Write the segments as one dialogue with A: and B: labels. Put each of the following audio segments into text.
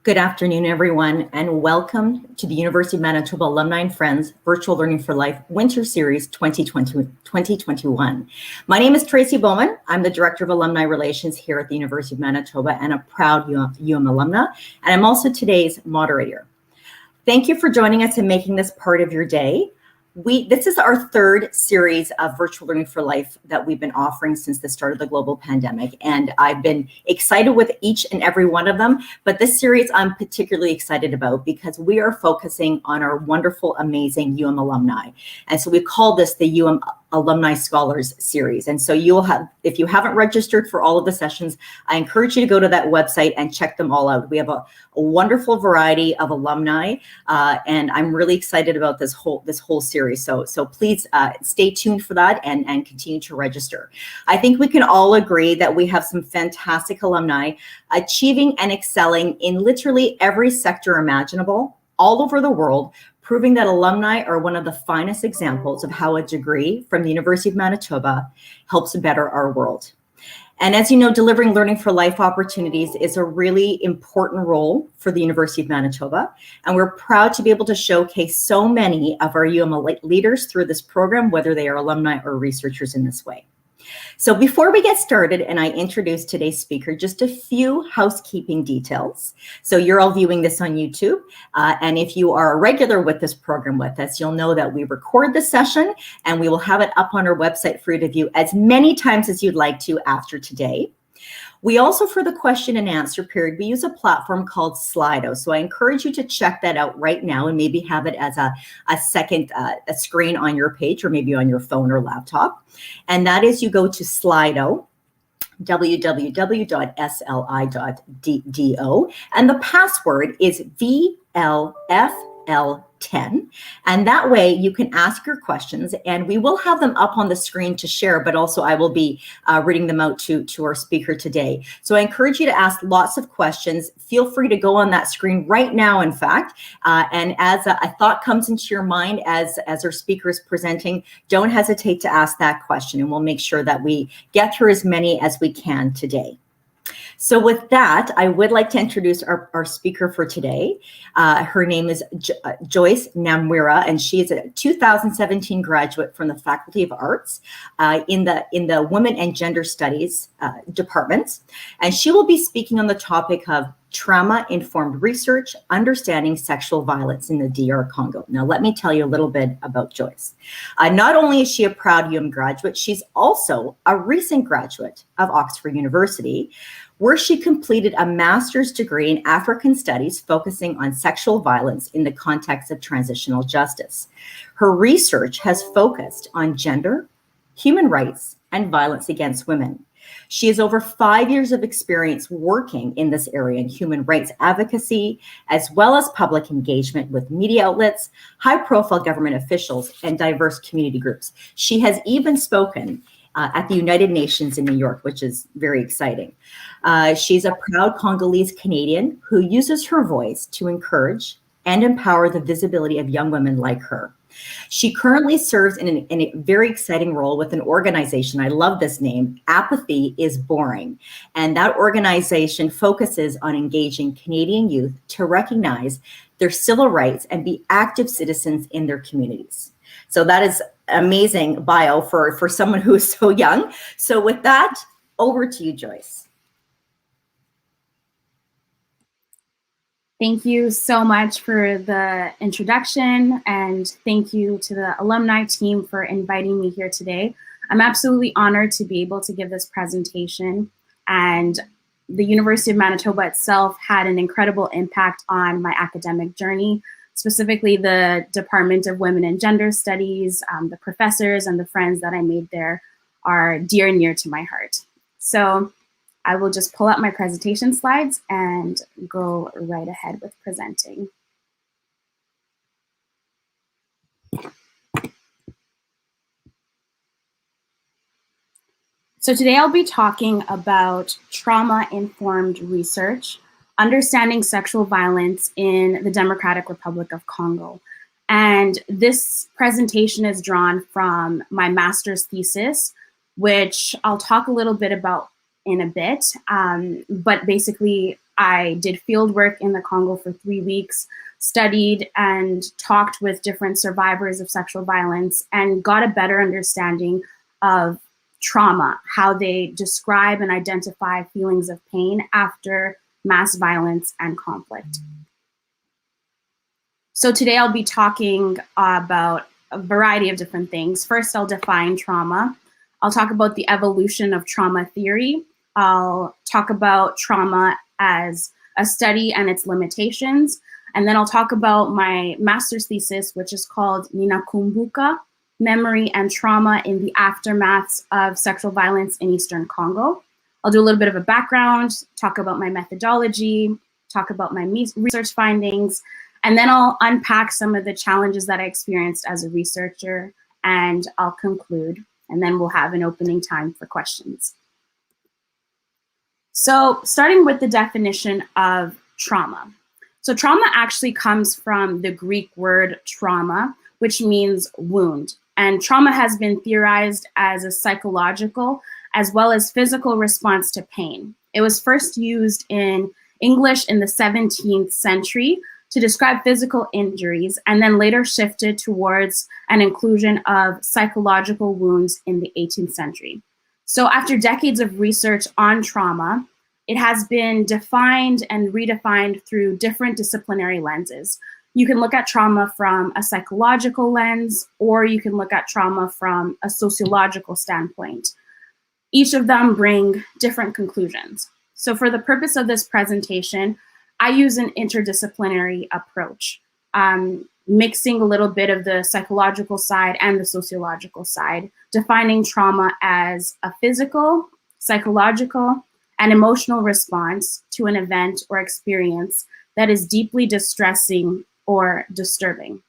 A: Good afternoon, everyone, and welcome to the University of Manitoba Alumni and Friends Virtual Learning for Life Winter Series 2021. My name is Tracy Bowman. I'm the Director of Alumni Relations here at the University of Manitoba and a proud UM alumna, and I'm also today's moderator. Thank you for joining us and making this part of your day. This is our third series of Virtual Learning for Life that we've been offering since the start of the global pandemic. And I've been excited with each and every one of them, but this series I'm particularly excited about because we are focusing on our wonderful, amazing UM alumni. And so we call this the UM Alumni Scholars Series. And so you'll have, if you haven't registered for all of the sessions, I encourage you to go to that website and check them all out. We have a wonderful variety of alumni, and I'm really excited about this whole series. So please stay tuned for that and continue to register. I think we can all agree that we have some fantastic alumni achieving and excelling in literally every sector imaginable all over the world, proving that alumni are one of the finest examples of how a degree from the University of Manitoba helps better our world. And as you know, delivering learning for life opportunities is a really important role for the University of Manitoba. And we're proud to be able to showcase so many of our UM leaders through this program, whether they are alumni or researchers in this way. So before we get started and I introduce today's speaker, just a few housekeeping details. So you're all viewing this on YouTube. And if you are a regular with this program with us, you'll know that we record the session and we will have it up on our website for you to view as many times as you'd like to after today. We also, for the question and answer period, we use a platform called Slido. So I encourage you to check that out right now and maybe have it as a second screen on your page or maybe on your phone or laptop. And that is you go to Slido, www.sli.do, and the password is VLFL10. And that way you can ask your questions and we will have them up on the screen to share, but also I will be reading them out to our speaker today. So I encourage you to ask lots of questions. Feel free to go on that screen right now, in fact. And as a thought comes into your mind as our speaker is presenting, don't hesitate to ask that question and we'll make sure that we get through as many as we can today. So with that, I would like to introduce our speaker for today. Her name is Johise Namwira, and she is a 2017 graduate from the Faculty of Arts in the Women and Gender Studies departments. And she will be speaking on the topic of trauma-informed research, understanding sexual violence in the DR Congo. Now, let me tell you a little bit about Johise. Not only is she a proud UM graduate, she's also a recent graduate of Oxford University, where she completed a master's degree in African studies focusing on sexual violence in the context of transitional justice. Her research has focused on gender, human rights, and violence against women. She has over 5 years of experience working in this area in human rights advocacy, as well as public engagement with media outlets, high-profile government officials, and diverse community groups. She has even spoken at the United Nations in New York, which is very exciting. She's a proud Congolese Canadian who uses her voice to encourage and empower the visibility of young women like her. She currently serves in a very exciting role with an organization, I love this name, Apathy is Boring. And that organization focuses on engaging Canadian youth to recognize their civil rights and be active citizens in their communities. So that is amazing bio for someone who is so young. So with that, over to you, Johise.
B: Thank you so much for the introduction, and thank you to the alumni team for inviting me here today. I'm absolutely honored to be able to give this presentation, and the University of Manitoba itself had an incredible impact on my academic journey, specifically the Department of Women and Gender Studies. The professors and the friends that I made there are dear and near to my heart. So I will just pull up my presentation slides and go right ahead with presenting. So today I'll be talking about trauma-informed research, understanding sexual violence in the Democratic Republic of Congo. And this presentation is drawn from my master's thesis, which I'll talk a little bit about in a bit. But basically, I did field work in the Congo for 3 weeks, studied and talked with different survivors of sexual violence, and got a better understanding of trauma, how they describe and identify feelings of pain after mass violence and conflict. So today I'll be talking about a variety of different things. First, I'll define trauma. I'll talk about the evolution of trauma theory. I'll talk about trauma as a study and its limitations. And then I'll talk about my master's thesis, which is called Ninakumbuka, Memory and Trauma in the Aftermaths of Sexual Violence in Eastern Congo. I'll do a little bit of a background, talk about my methodology, talk about my research findings, and then I'll unpack some of the challenges that I experienced as a researcher, and I'll conclude, and then we'll have an opening time for questions. So starting with the definition of trauma. So trauma actually comes from the Greek word trauma, which means wound. And trauma has been theorized as a psychological as well as physical response to pain. It was first used in English in the 17th century to describe physical injuries, and then later shifted towards an inclusion of psychological wounds in the 18th century. So after decades of research on trauma, it has been defined and redefined through different disciplinary lenses. You can look at trauma from a psychological lens, or you can look at trauma from a sociological standpoint. Each of them bring different conclusions. So for the purpose of this presentation, I use an interdisciplinary approach, mixing a little bit of the psychological side and the sociological side, defining trauma as a physical, psychological, and emotional response to an event or experience that is deeply distressing or disturbing.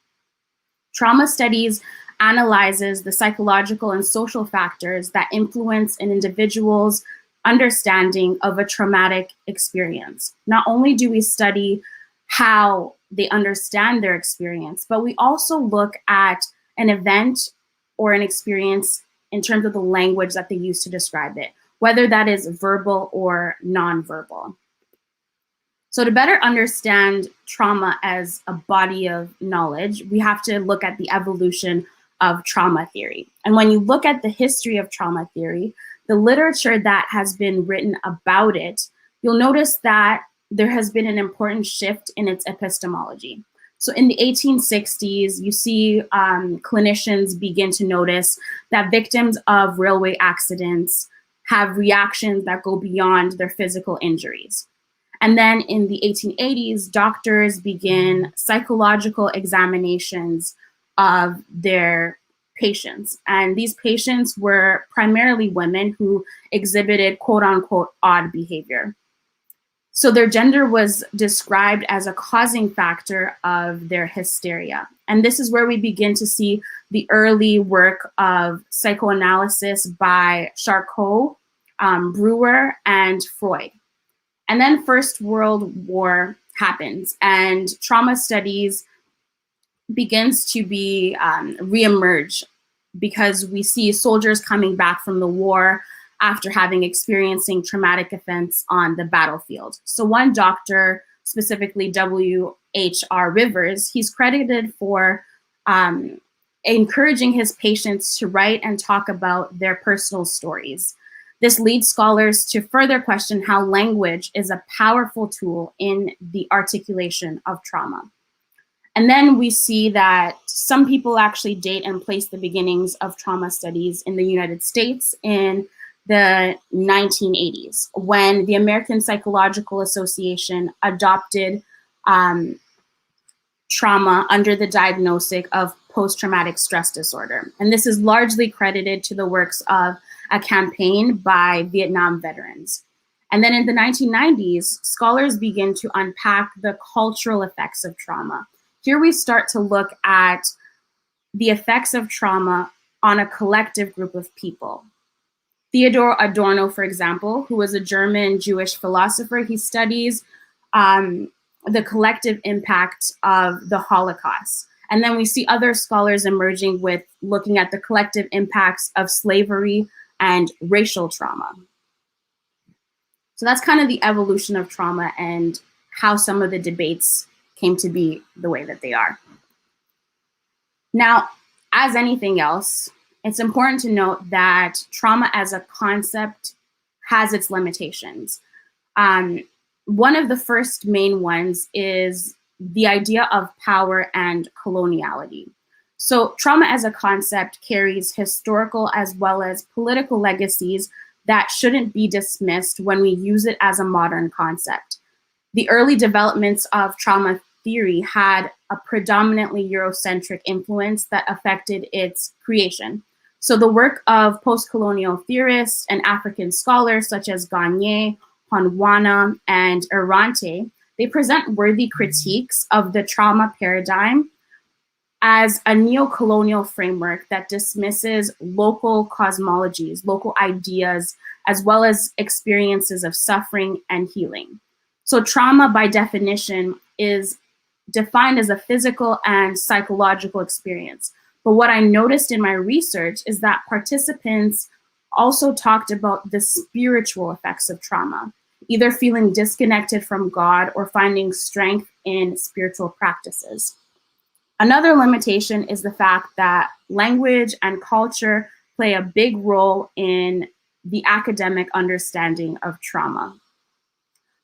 B: Trauma studies analyzes the psychological and social factors that influence an individual's understanding of a traumatic experience. Not only do we study how they understand their experience, but we also look at an event or an experience in terms of the language that they use to describe it, whether that is verbal or nonverbal. So to better understand trauma as a body of knowledge, we have to look at the evolution of trauma theory. And when you look at the history of trauma theory, the literature that has been written about it, you'll notice that there has been an important shift in its epistemology. So in the 1860s, you see clinicians begin to notice that victims of railway accidents have reactions that go beyond their physical injuries. And then in the 1880s, doctors begin psychological examinations of their patients. And these patients were primarily women who exhibited quote unquote odd behavior. So their gender was described as a causing factor of their hysteria. And this is where we begin to see the early work of psychoanalysis by Charcot, Brewer, and Freud. And then First World War happens, and trauma studies begins to be reemerge because we see soldiers coming back from the war after having experiencing traumatic events on the battlefield. So one doctor, specifically W.H.R. Rivers, he's credited for encouraging his patients to write and talk about their personal stories. This leads scholars to further question how language is a powerful tool in the articulation of trauma. And then we see that some people actually date and place the beginnings of trauma studies in the United States in the 1980s, when the American Psychological Association adopted trauma under the diagnosis of post-traumatic stress disorder. And this is largely credited to the works of a campaign by Vietnam veterans. And then in the 1990s, scholars begin to unpack the cultural effects of trauma. Here we start to look at the effects of trauma on a collective group of people. Theodor Adorno, for example, who was a German Jewish philosopher, he studies the collective impact of the Holocaust. And then we see other scholars emerging with looking at the collective impacts of slavery and racial trauma. So that's kind of the evolution of trauma and how some of the debates came to be the way that they are. Now, as anything else, it's important to note that trauma as a concept has its limitations. One of the first main ones is the idea of power and coloniality. So trauma as a concept carries historical as well as political legacies that shouldn't be dismissed when we use it as a modern concept. The early developments of trauma theory had a predominantly Eurocentric influence that affected its creation. So the work of post-colonial theorists and African scholars such as Gagne, Honwana, and Errante, they present worthy critiques of the trauma paradigm as a neo-colonial framework that dismisses local cosmologies, local ideas, as well as experiences of suffering and healing. So trauma, by definition, is defined as a physical and psychological experience. But what I noticed in my research is that participants also talked about the spiritual effects of trauma, either feeling disconnected from God or finding strength in spiritual practices. Another limitation is the fact that language and culture play a big role in the academic understanding of trauma.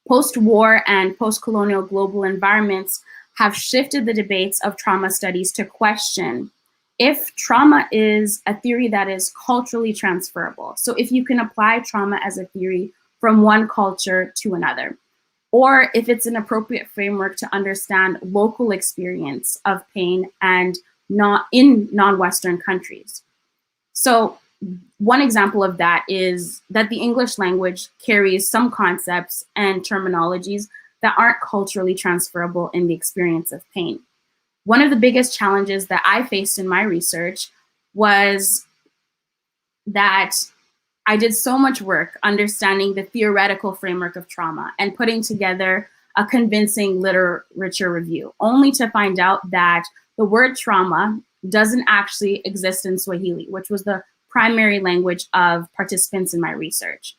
B: Post-war and post-colonial global environments have shifted the debates of trauma studies to question if trauma is a theory that is culturally transferable. So if you can apply trauma as a theory from one culture to another, or if it's an appropriate framework to understand local experience of pain and not in non-Western countries. So one example of that is that the English language carries some concepts and terminologies that aren't culturally transferable in the experience of pain. One of the biggest challenges that I faced in my research was that I did so much work understanding the theoretical framework of trauma and putting together a convincing literature review, only to find out that the word trauma doesn't actually exist in Swahili, which was the primary language of participants in my research.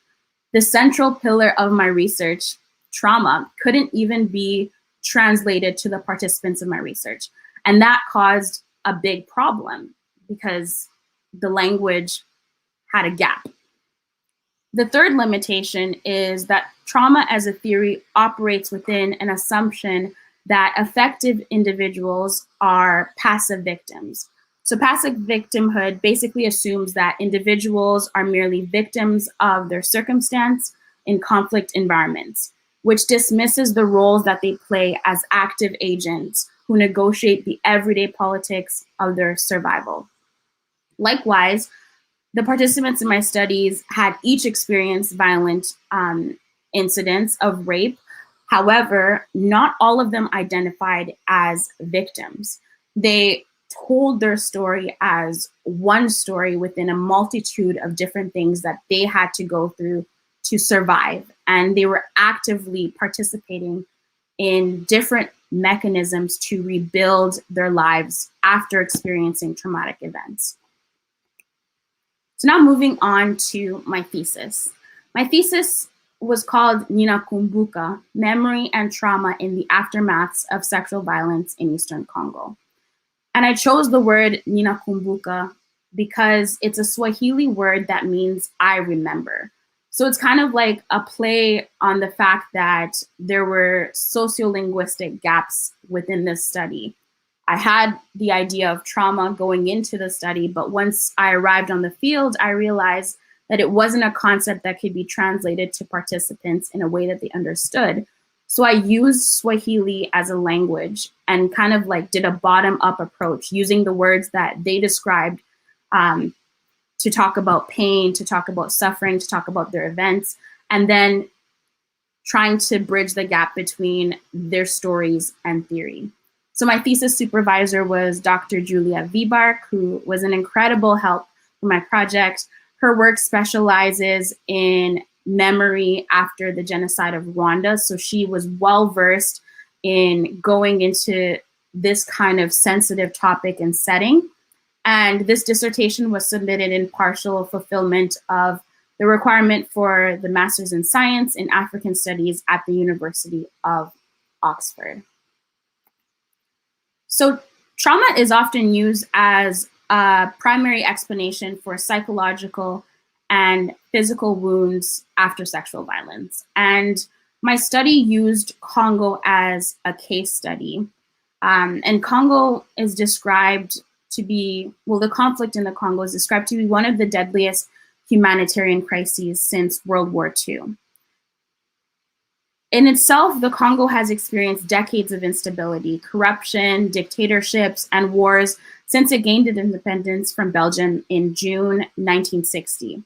B: The central pillar of my research, trauma, couldn't even be translated to the participants in my research. And that caused a big problem because the language had a gap. The third limitation is that trauma as a theory operates within an assumption that affected individuals are passive victims. So passive victimhood basically assumes that individuals are merely victims of their circumstance in conflict environments, which dismisses the roles that they play as active agents who negotiate the everyday politics of their survival. Likewise, the participants in my studies had each experienced violent incidents of rape. However, not all of them identified as victims. They told their story as one story within a multitude of different things that they had to go through to survive. And they were actively participating in different mechanisms to rebuild their lives after experiencing traumatic events. So now moving on to my thesis. My thesis was called Ninakumbuka, Memory and Trauma in the Aftermaths of Sexual Violence in Eastern Congo. And I chose the word Ninakumbuka because it's a Swahili word that means I remember. So it's kind of like a play on the fact that there were sociolinguistic gaps within this study. I had the idea of trauma going into the study, but once I arrived on the field, I realized that it wasn't a concept that could be translated to participants in a way that they understood. So I used Swahili as a language and kind of like did a bottom-up approach using the words that they described to talk about pain, to talk about suffering, to talk about their events, and then trying to bridge the gap between their stories and theory. So my thesis supervisor was Dr. Julia Vibark, who was an incredible help for my project. Her work specializes in memory after the genocide of Rwanda. So she was well-versed in going into this kind of sensitive topic and setting. And this dissertation was submitted in partial fulfillment of the requirement for the Master's in Science in African Studies at the University of Oxford. So trauma is often used as a primary explanation for psychological and physical wounds after sexual violence. And my study used Congo as a case study. And Congo is described to be, well, the conflict in the Congo is described to be one of the deadliest humanitarian crises since World War II. In itself, the Congo has experienced decades of instability, corruption, dictatorships, and wars since it gained its independence from Belgium in June 1960.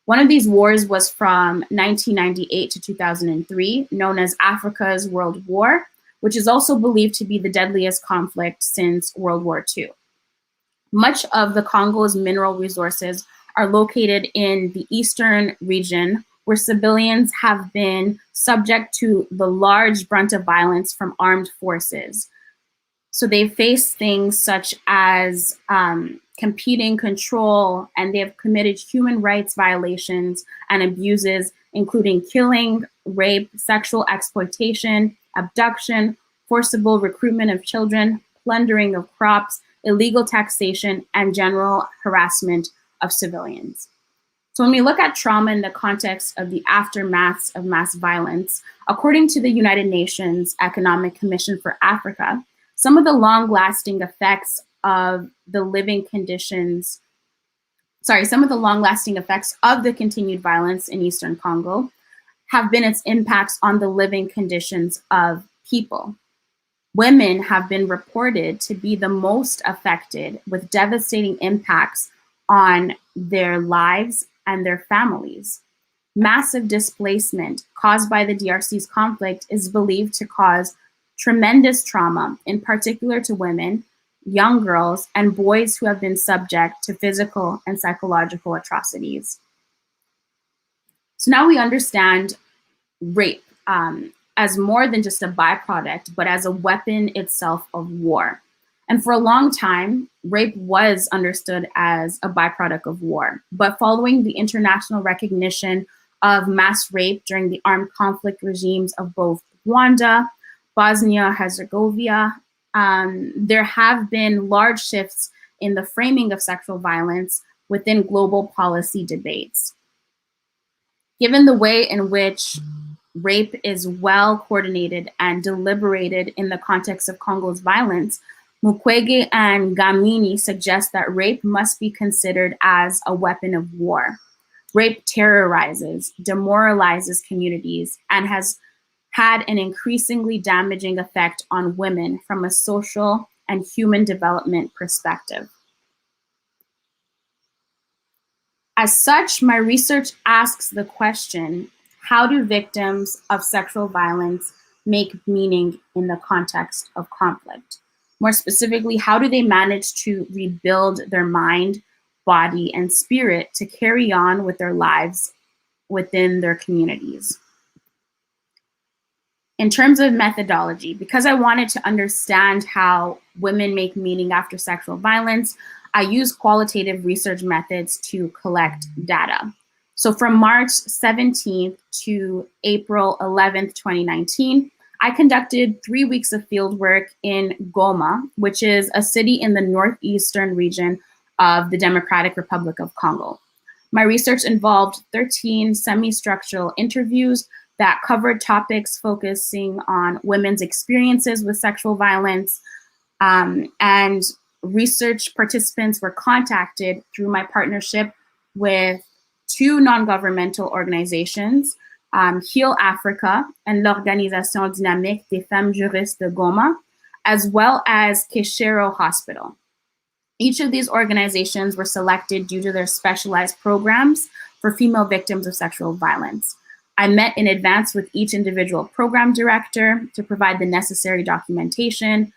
B: One of these wars was from 1998 to 2003, known as Africa's World War, which is also believed to be the deadliest conflict since World War II. Much of the Congo's mineral resources are located in the eastern region, where civilians have been subject to the large brunt of violence from armed forces. So they face things such as competing control, and they have committed human rights violations and abuses, including killing, rape, sexual exploitation, abduction, forcible recruitment of children, plundering of crops, illegal taxation, and general harassment of civilians. So when we look at trauma in the context of the aftermaths of mass violence, according to the United Nations Economic Commission for Africa, some of the long-lasting effects of the continued violence in Eastern Congo have been its impacts on the living conditions of people. Women have been reported to be the most affected, with devastating impacts on their lives and their families. Massive displacement caused by the DRC's conflict is believed to cause tremendous trauma, in particular to women, young girls, and boys who have been subject to physical and psychological atrocities. So now we understand rape as more than just a byproduct, but as a weapon itself of war. And for a long time, rape was understood as a byproduct of war. But following the international recognition of mass rape during the armed conflict regimes of both Rwanda, Bosnia-Herzegovina, there have been large shifts in the framing of sexual violence within global policy debates. Given the way in which rape is well coordinated and deliberated in the context of Congo's violence, Mukwege and Gamini suggest that rape must be considered as a weapon of war. Rape terrorizes, demoralizes communities, and has had an increasingly damaging effect on women from a social and human development perspective. As such, my research asks the question, how do victims of sexual violence make meaning in the context of conflict? More specifically, how do they manage to rebuild their mind, body, and spirit to carry on with their lives within their communities? In terms of methodology, because I wanted to understand how women make meaning after sexual violence, I used qualitative research methods to collect data. So from March 17th to April 11th, 2019, I conducted 3 weeks of fieldwork in Goma, which is a city in the northeastern region of the Democratic Republic of Congo. My research involved 13 semi-structural interviews that covered topics focusing on women's experiences with sexual violence, and research participants were contacted through my partnership with 2 non-governmental organizations, Heal Africa and l'Organisation Dynamique des Femmes Juristes de Goma, as well as Keshero Hospital. Each of these organizations were selected due to their specialized programs for female victims of sexual violence. I met in advance with each individual program director to provide the necessary documentation,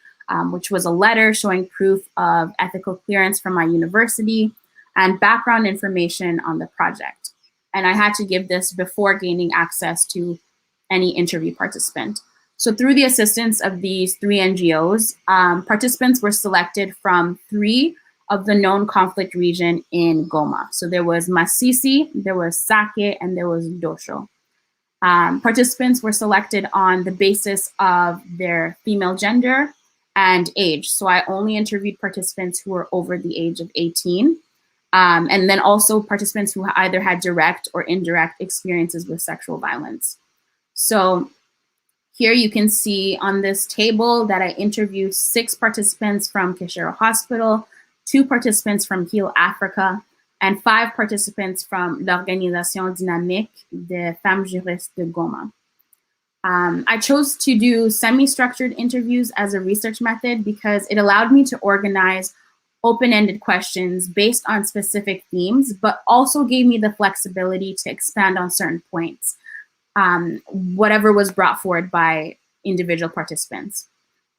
B: which was a letter showing proof of ethical clearance from my university and background information on the project. And I had to give this before gaining access to any interview participant. So through the assistance of these 3 NGOs, participants were selected from 3 of the known conflict region in Goma. So there was Masisi, there was Sake, and there was Dosho. Participants were selected on the basis of their female gender and age. So I only interviewed participants who were over the age of 18. And then also participants who either had direct or indirect experiences with sexual violence. So here you can see on this table that I interviewed 6 participants from Keshero Hospital, 2 participants from Heal Africa, and 5 participants from l'Organisation Dynamique des Femmes Juristes de Goma. I chose to do semi-structured interviews as a research method because it allowed me to organize open-ended questions based on specific themes, but also gave me the flexibility to expand on certain points, whatever was brought forward by individual participants.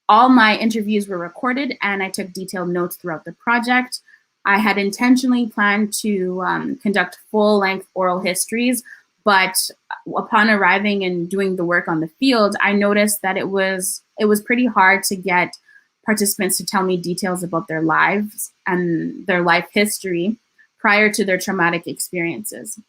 B: All my interviews were recorded and I took detailed notes throughout the project. I had intentionally planned to conduct full-length oral histories, but upon arriving and doing the work on the field, I noticed that it was pretty hard to get participants to tell me details about their lives and their life history prior to their traumatic experiences.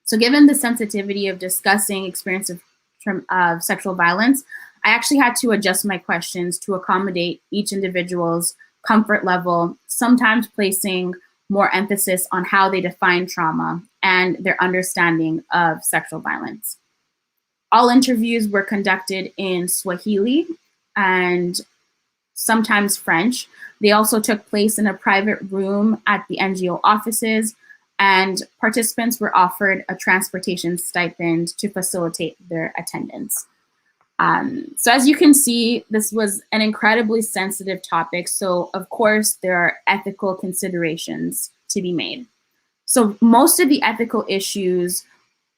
B: So given the sensitivity of discussing experience of sexual violence, I actually had to adjust my questions to accommodate each individual's comfort level, sometimes placing more emphasis on how they define trauma and their understanding of sexual violence. All interviews were conducted in Swahili and sometimes French. They also took place in a private room at the NGO offices, and participants were offered a transportation stipend to facilitate their attendance. So as you can see, this was an incredibly sensitive topic. So of course, there are ethical considerations to be made. So most of the ethical issues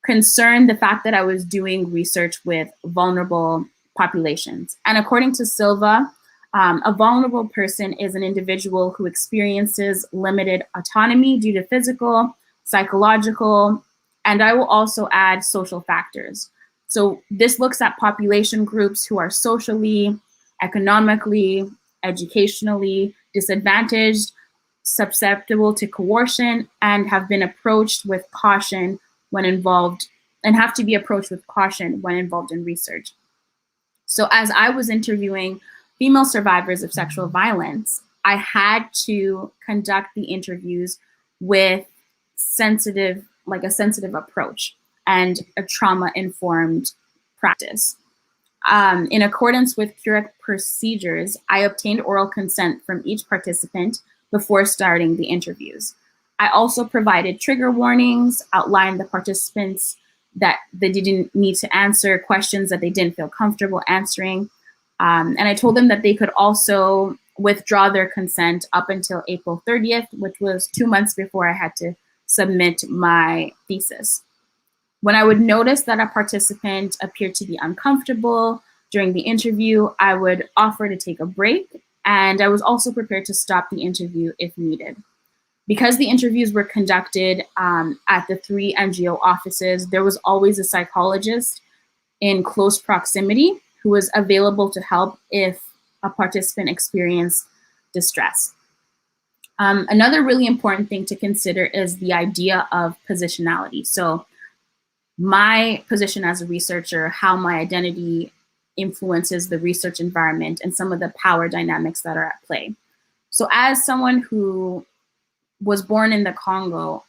B: concern the fact that I was doing research with vulnerable populations. And according to Silva, a vulnerable person is an individual who experiences limited autonomy due to physical, psychological, and I will also add social factors. So this looks at population groups who are socially, economically, educationally disadvantaged, susceptible to coercion, and have been approached with caution when involved, and have to be approached with caution when involved in research. So as I was interviewing female survivors of sexual violence, I had to conduct the interviews with a sensitive approach and a trauma-informed practice. In accordance with CUREC procedures, I obtained oral consent from each participant before starting the interviews. I also provided trigger warnings, outlined the participants that they didn't need to answer questions that they didn't feel comfortable answering. And I told them that they could also withdraw their consent up until April 30th, which was 2 months before I had to submit my thesis. When I would notice that a participant appeared to be uncomfortable during the interview, I would offer to take a break, and I was also prepared to stop the interview if needed. Because the interviews were conducted at the 3 NGO offices, there was always a psychologist in close proximity who was available to help if a participant experienced distress. Another really important thing to consider is the idea of positionality. So my position as a researcher, how my identity influences the research environment, and some of the power dynamics that are at play. So as someone who was born in the Congo,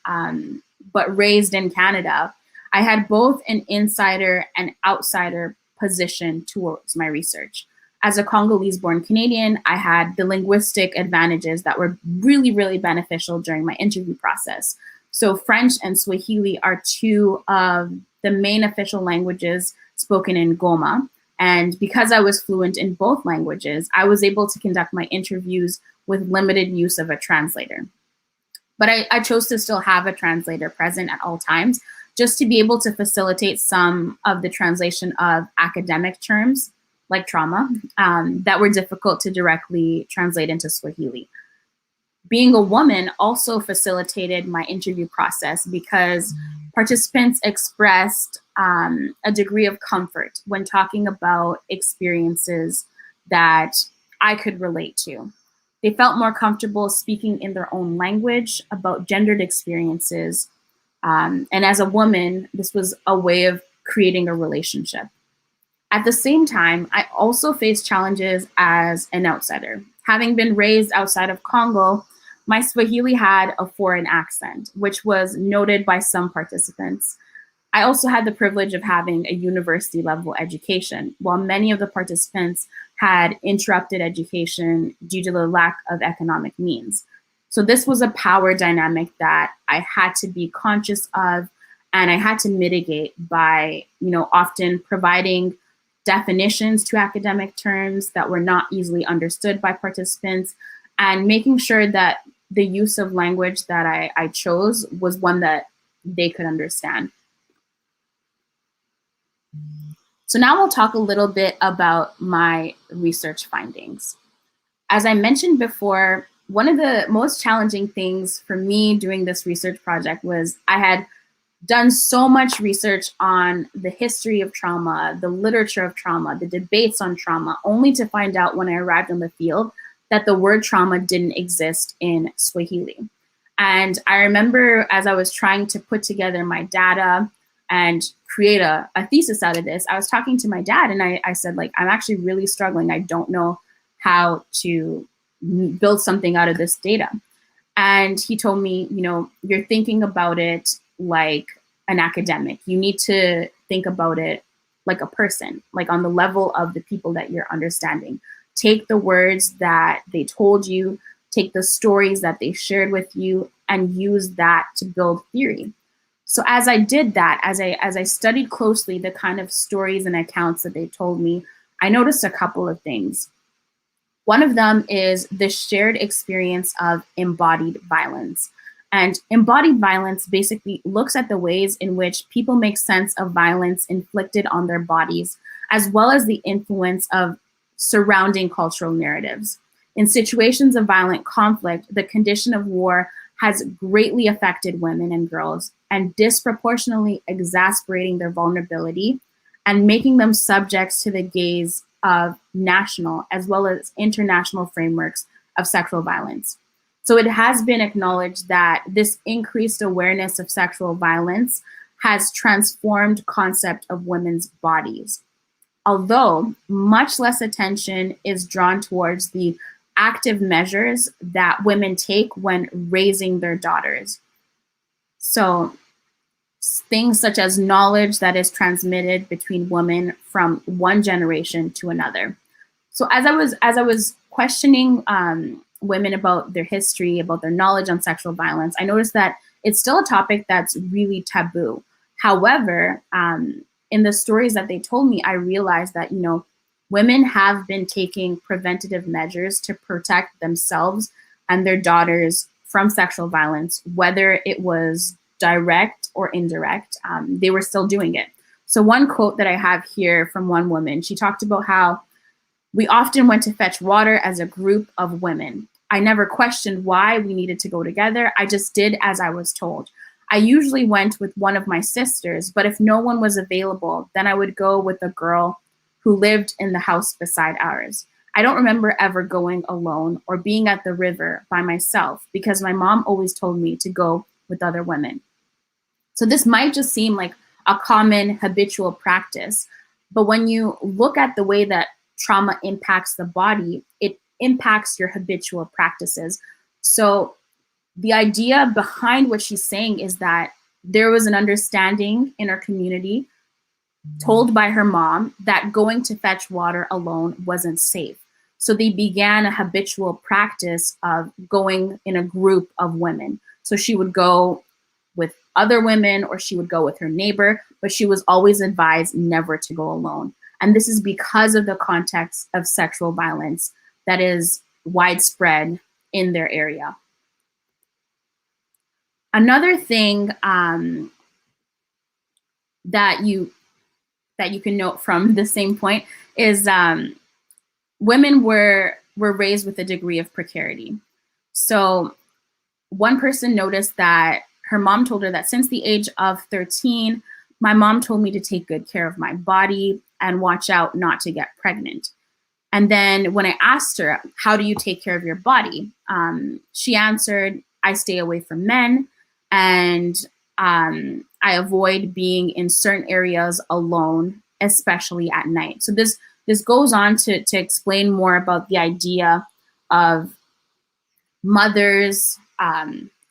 B: but raised in Canada, I had both an insider and outsider position towards my research. As a Congolese-born Canadian, I had the linguistic advantages that were really, really beneficial during my interview process. So French and Swahili are 2 of the main official languages spoken in Goma. And because I was fluent in both languages, I was able to conduct my interviews with limited use of a translator. But I chose to still have a translator present at all times, just to be able to facilitate some of the translation of academic terms, like trauma, that were difficult to directly translate into Swahili. Being a woman also facilitated my interview process because participants expressed a degree of comfort when talking about experiences that I could relate to. They felt more comfortable speaking in their own language about gendered experiences. And as a woman, this was a way of creating a relationship. At the same time, I also faced challenges as an outsider. Having been raised outside of Congo, my Swahili had a foreign accent, which was noted by some participants. I also had the privilege of having a university level education, while many of the participants had interrupted education due to the lack of economic means. So this was a power dynamic that I had to be conscious of, and I had to mitigate by, often providing definitions to academic terms that were not easily understood by participants, and making sure that the use of language that I chose was one that they could understand. So now we'll talk a little bit about my research findings. As I mentioned before, one of the most challenging things for me doing this research project was I had done so much research on the history of trauma, the literature of trauma, the debates on trauma, only to find out when I arrived in the field that the word trauma didn't exist in Swahili. And I remember as I was trying to put together my data and create a thesis out of this, I was talking to my dad and I said, like, I'm actually really struggling. I don't know how to build something out of this data. And he told me, you're thinking about it like an academic. You need to think about it like a person, like on the level of the people that you're understanding. Take the words that they told you, take the stories that they shared with you, and use that to build theory. So as I did that, as I studied closely the kind of stories and accounts that they told me, I noticed a couple of things. One of them is the shared experience of embodied violence. And embodied violence basically looks at the ways in which people make sense of violence inflicted on their bodies, as well as the influence of surrounding cultural narratives. In situations of violent conflict, the condition of war has greatly affected women and girls and disproportionately exacerbating their vulnerability and making them subjects to the gaze of national as well as international frameworks of sexual violence. So it has been acknowledged that this increased awareness of sexual violence has transformed concept of women's bodies. Although much less attention is drawn towards the active measures that women take when raising their daughters. So things such as knowledge that is transmitted between women from one generation to another. So as I was questioning women about their history, about their knowledge on sexual violence, I noticed that it's still a topic that's really taboo. However, in the stories that they told me, I realized that, women have been taking preventative measures to protect themselves and their daughters from sexual violence, whether it was direct or indirect, they were still doing it. So one quote that I have here from one woman, she talked about how we often went to fetch water as a group of women. I never questioned why we needed to go together. I just did as I was told. I usually went with one of my sisters, but if no one was available, then I would go with a girl who lived in the house beside ours. I don't remember ever going alone or being at the river by myself because my mom always told me to go with other women. So this might just seem like a common habitual practice, but when you look at the way that trauma impacts the body, it impacts your habitual practices. So the idea behind what she's saying is that there was an understanding in our community told by her mom that going to fetch water alone wasn't safe. So they began a habitual practice of going in a group of women. So she would go with other women or she would go with her neighbor, but she was always advised never to go alone. And this is because of the context of sexual violence that is widespread in their area. Another thing that you can note from the same point is women were raised with a degree of precarity. So one person noticed that her mom told her that since the age of 13, my mom told me to take good care of my body and watch out not to get pregnant. And then when I asked her, how do you take care of your body? She answered, I stay away from men, and I avoid being in certain areas alone, especially at night. So this goes on to explain more about the idea of mothers,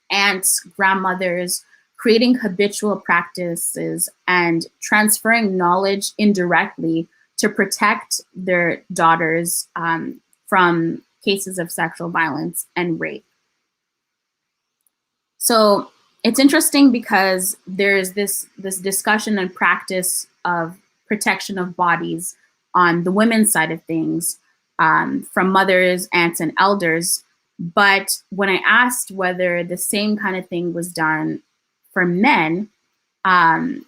B: aunts, grandmothers, creating habitual practices and transferring knowledge indirectly to protect their daughters from cases of sexual violence and rape. So it's interesting because there's this discussion and practice of protection of bodies on the women's side of things from mothers, aunts, and elders. But when I asked whether the same kind of thing was done for men,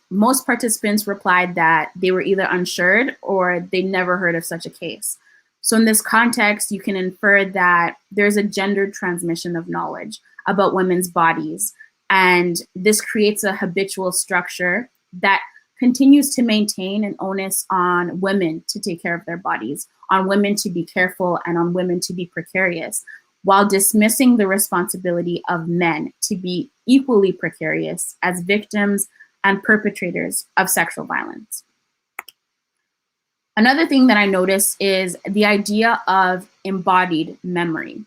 B: most participants replied that they were either unsure or they never heard of such a case. So in this context, you can infer that there's a gendered transmission of knowledge about women's bodies. And this creates a habitual structure that continues to maintain an onus on women to take care of their bodies, on women to be careful, and on women to be precarious, while dismissing the responsibility of men to be equally precarious as victims and perpetrators of sexual violence. Another thing that I noticed is the idea of embodied memory.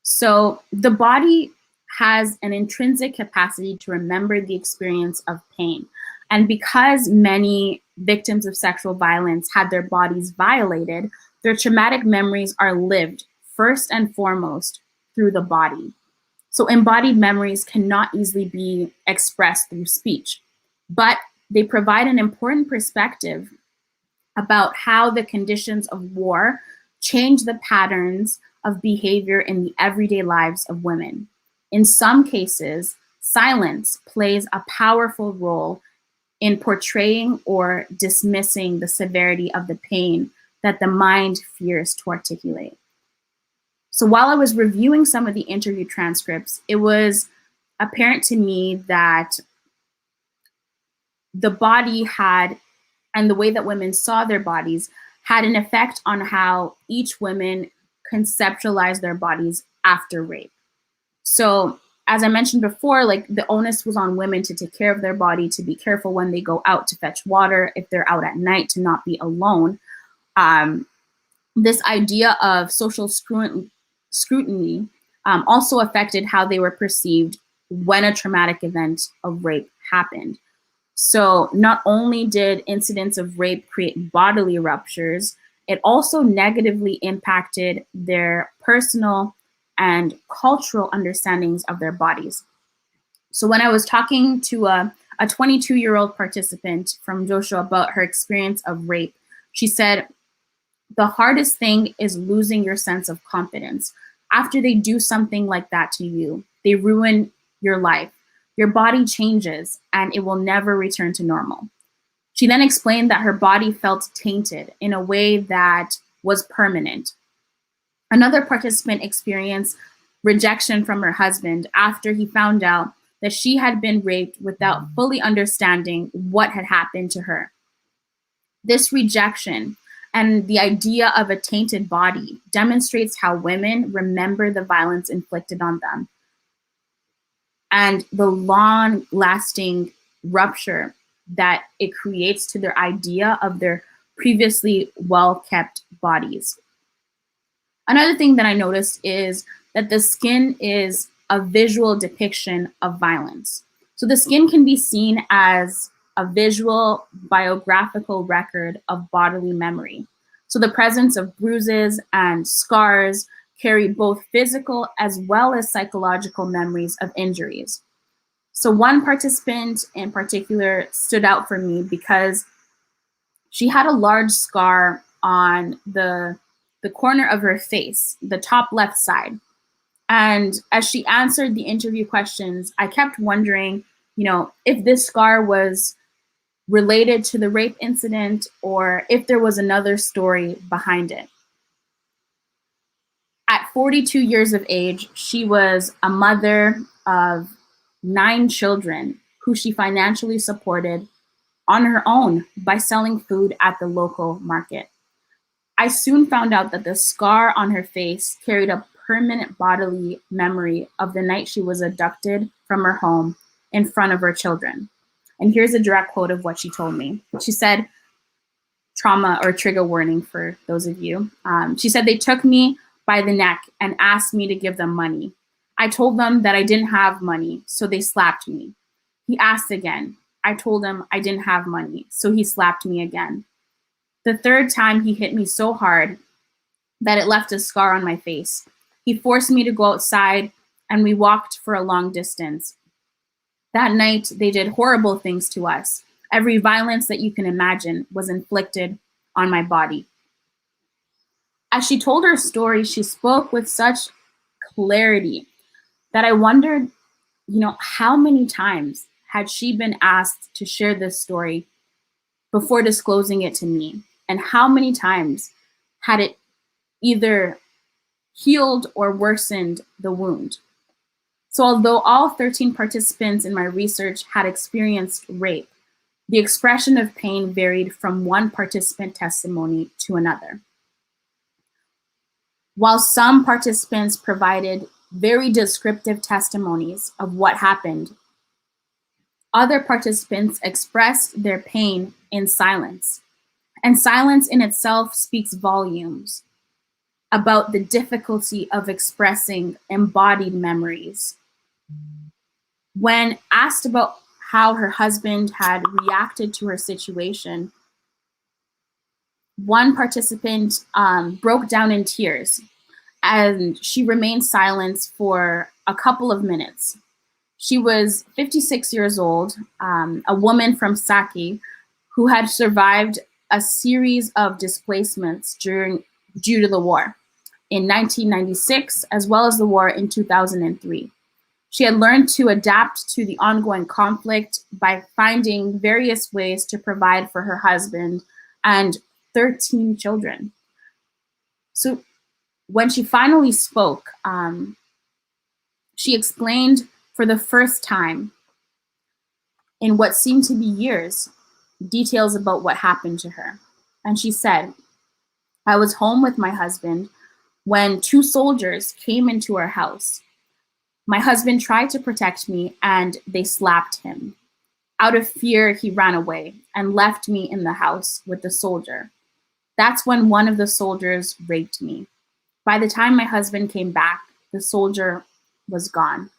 B: So the body has an intrinsic capacity to remember the experience of pain. And because many victims of sexual violence had their bodies violated, their traumatic memories are lived first and foremost through the body. So embodied memories cannot easily be expressed through speech, but they provide an important perspective about how the conditions of war change the patterns of behavior in the everyday lives of women. In some cases, silence plays a powerful role in portraying or dismissing the severity of the pain that the mind fears to articulate. So while I was reviewing some of the interview transcripts, it was apparent to me that the body had, and the way that women saw their bodies, had an effect on how each woman conceptualized their bodies after rape. So as I mentioned before, like the onus was on women to take care of their body, to be careful when they go out to fetch water, if they're out at night, to not be alone. This idea of social scrutiny also affected how they were perceived when a traumatic event of rape happened. So not only did incidents of rape create bodily ruptures, it also negatively impacted their personal and cultural understandings of their bodies. So when I was talking to a 22-year-old participant from Joshua about her experience of rape, she said, the hardest thing is losing your sense of confidence. After they do something like that to you, they ruin your life. Your body changes and it will never return to normal. She then explained that her body felt tainted in a way that was permanent. Another participant experienced rejection from her husband after he found out that she had been raped without fully understanding what had happened to her. This rejection and the idea of a tainted body demonstrates how women remember the violence inflicted on them and the long-lasting rupture that it creates to their idea of their previously well-kept bodies. Another thing that I noticed is that the skin is a visual depiction of violence. So the skin can be seen as a visual biographical record of bodily memory. So the presence of bruises and scars carry both physical as well as psychological memories of injuries. So one participant in particular stood out for me because she had a large scar on the corner of her face, the top left side. And as she answered the interview questions, I kept wondering, if this scar was related to the rape incident or if there was another story behind it. At 42 years of age, she was a mother of 9 children who she financially supported on her own by selling food at the local market. I soon found out that the scar on her face carried a permanent bodily memory of the night she was abducted from her home in front of her children. And here's a direct quote of what she told me. She said, trauma or trigger warning for those of you. She said, they took me by the neck and asked me to give them money. I told them that I didn't have money, so they slapped me. He asked again. I told him I didn't have money, so he slapped me again. The third time he hit me so hard that it left a scar on my face. He forced me to go outside and we walked for a long distance. That night, they did horrible things to us. Every violence that you can imagine was inflicted on my body. As she told her story, she spoke with such clarity that I wondered, how many times had she been asked to share this story before disclosing it to me? And how many times had it either healed or worsened the wound? So although all 13 participants in my research had experienced rape, the expression of pain varied from one participant testimony to another. While some participants provided very descriptive testimonies of what happened, other participants expressed their pain in silence. And silence in itself speaks volumes about the difficulty of expressing embodied memories. When asked about how her husband had reacted to her situation, one participant broke down in tears and she remained silent for a couple of minutes. She was 56 years old, a woman from Saki who had survived a series of displacements due to the war in 1996, as well as the war in 2003. She had learned to adapt to the ongoing conflict by finding various ways to provide for her husband and 13 children. So when she finally spoke, she explained for the first time in what seemed to be years, details about what happened to her. And she said, I was home with my husband when 2 soldiers came into our house. My husband tried to protect me and they slapped him. Out of fear, he ran away and left me in the house with the soldier. That's when one of the soldiers raped me. By the time my husband came back, the soldier was gone.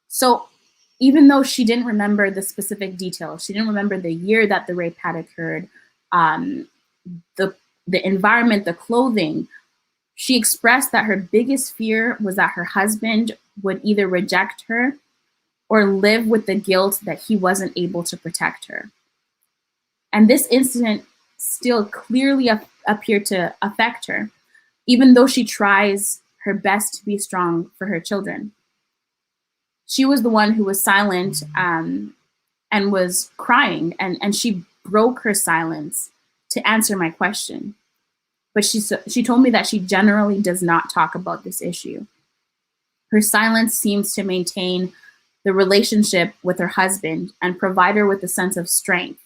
B: So even though she didn't remember the specific details, she didn't remember the year that the rape had occurred, the environment, the clothing, she expressed that her biggest fear was that her husband would either reject her or live with the guilt that he wasn't able to protect her. And this incident still clearly appeared to affect her, even though she tries her best to be strong for her children. She was the one who was silent and was crying, and she broke her silence to answer my question. But she told me that she generally does not talk about this issue. Her silence seems to maintain the relationship with her husband and provide her with a sense of strength,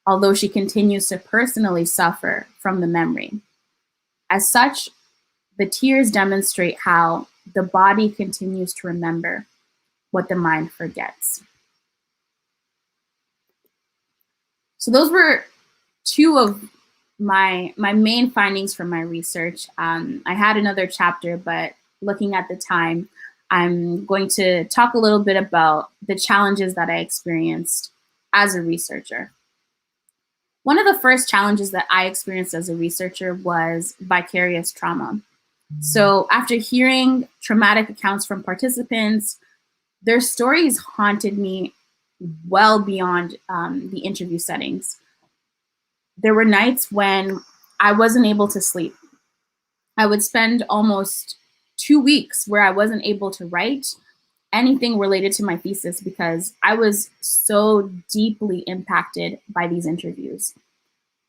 B: although she continues to personally suffer from the memory. As such, the tears demonstrate how the body continues to remember what the mind forgets. So those were 2 of my main findings from my research. I had another chapter, but looking at the time, I'm going to talk a little bit about the challenges that I experienced as a researcher. One of the first challenges that I experienced as a researcher was vicarious trauma. So after hearing traumatic accounts from participants, their stories haunted me well beyond the interview settings. There were nights when I wasn't able to sleep. I would spend almost 2 weeks where I wasn't able to write anything related to my thesis because I was so deeply impacted by these interviews.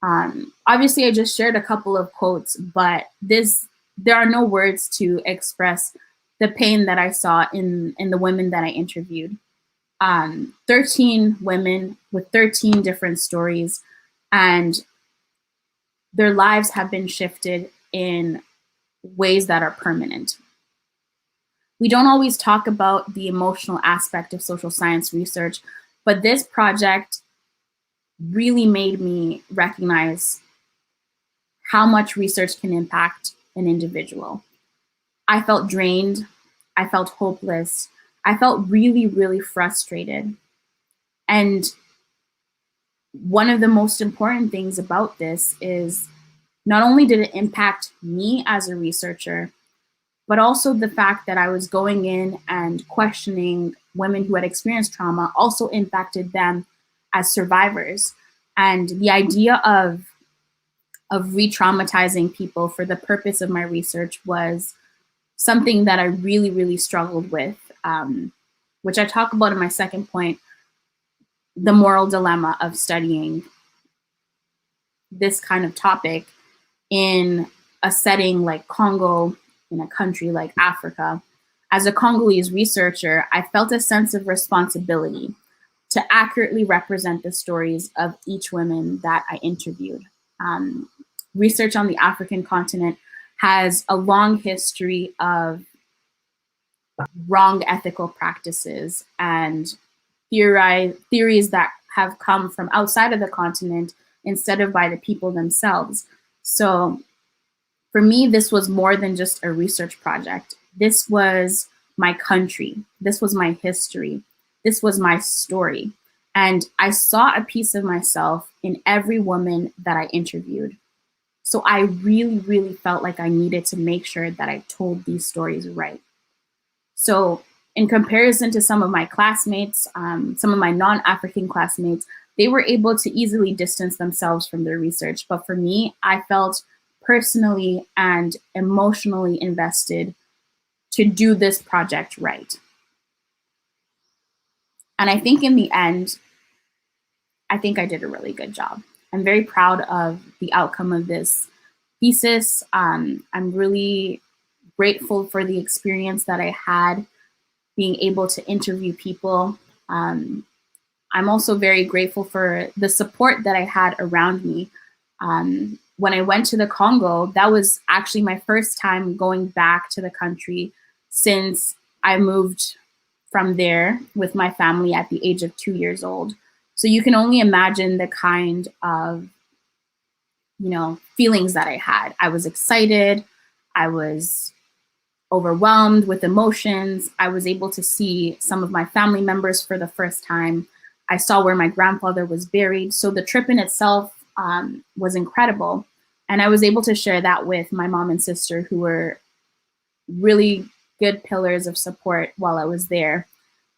B: Obviously, I just shared a couple of quotes, but there are no words to express the pain that I saw in the women that I interviewed. 13 women with 13 different stories, and their lives have been shifted in ways that are permanent. We don't always talk about the emotional aspect of social science research, but this project really made me recognize how much research can impact an individual. I felt drained. I felt hopeless. I felt really, really frustrated. And one of the most important things about this is not only did it impact me as a researcher, but also the fact that I was going in and questioning women who had experienced trauma also impacted them as survivors. And the idea of re-traumatizing people for the purpose of my research was something that I really, really struggled with, which I talk about in my second point, the moral dilemma of studying this kind of topic in a setting like Congo, in a country like Africa. As a Congolese researcher, I felt a sense of responsibility to accurately represent the stories of each woman that I interviewed. Research on the African continent has a long history of wrong ethical practices and theories that have come from outside of the continent instead of by the people themselves. So for me, this was more than just a research project. This was my country. This was my history. This was my story. And I saw a piece of myself in every woman that I interviewed. So I really, really felt like I needed to make sure that I told these stories right. So in comparison to some of my classmates, some of my non-African classmates, they were able to easily distance themselves from their research. But for me, I felt personally and emotionally invested to do this project right. And I think in the end, I think I did a really good job. I'm very proud of the outcome of this thesis. I'm really grateful for the experience that I had being able to interview people. I'm also very grateful for the support that I had around me. When I went to the Congo, that was actually my first time going back to the country since I moved from there with my family at the age of 2 years old. So you can only imagine the kind of, feelings that I had. I was excited. I was overwhelmed with emotions. I was able to see some of my family members for the first time. I saw where my grandfather was buried. So the trip in itself was incredible. And I was able to share that with my mom and sister, who were really good pillars of support while I was there.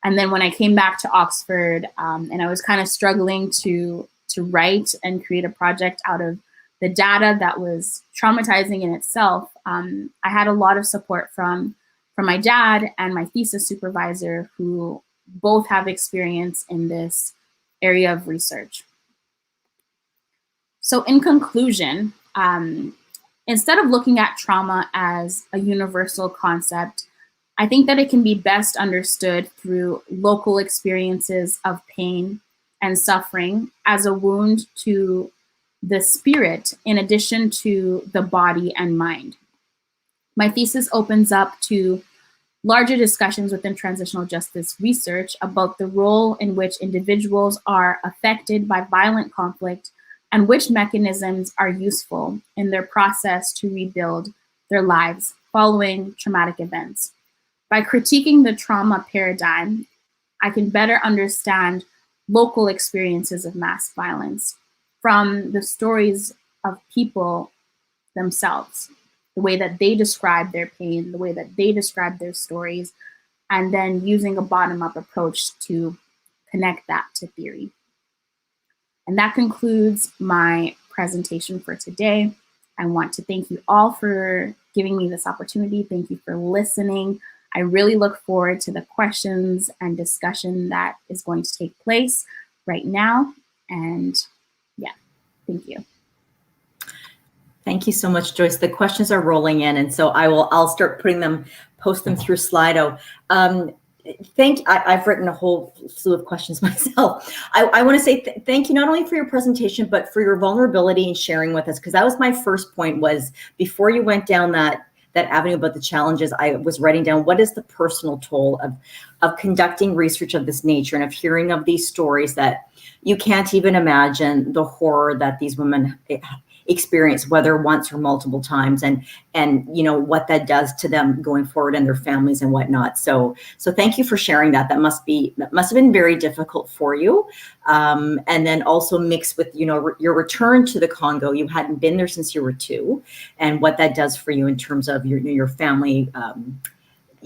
B: And then when I came back to Oxford, and I was kind of struggling to write and create a project out of the data that was traumatizing in itself, I had a lot of support from my dad and my thesis supervisor, who both have experience in this area of research. So in conclusion, instead of looking at trauma as a universal concept, I think that it can be best understood through local experiences of pain and suffering as a wound to the spirit, in addition to the body and mind. My thesis opens up to larger discussions within transitional justice research about the role in which individuals are affected by violent conflict and which mechanisms are useful in their process to rebuild their lives following traumatic events. By critiquing the trauma paradigm, I can better understand local experiences of mass violence from the stories of people themselves, the way that they describe their pain, the way that they describe their stories, and then using a bottom-up approach to connect that to theory. And that concludes my presentation for today. I want to thank you all for giving me this opportunity. Thank you for listening. I really look forward to the questions and discussion that is going to take place right now. And yeah, thank you.
A: Thank you so much, Joyce. The questions are rolling in, and so I'll start post them through Slido. I've written a whole slew of questions myself. I want to say thank you not only for your presentation, but for your vulnerability and sharing with us, because that was my first point. Was before you went down that avenue about the challenges, I was writing down what is the personal toll of conducting research of this nature and of hearing of these stories that you can't even imagine the horror that these women experience, whether once or multiple times, and what that does to them going forward and their families and whatnot. So thank you for sharing that. That must have been very difficult for you. And then also mixed with, your return to the Congo. You hadn't been there since you were 2, and what that does for you in terms of your family,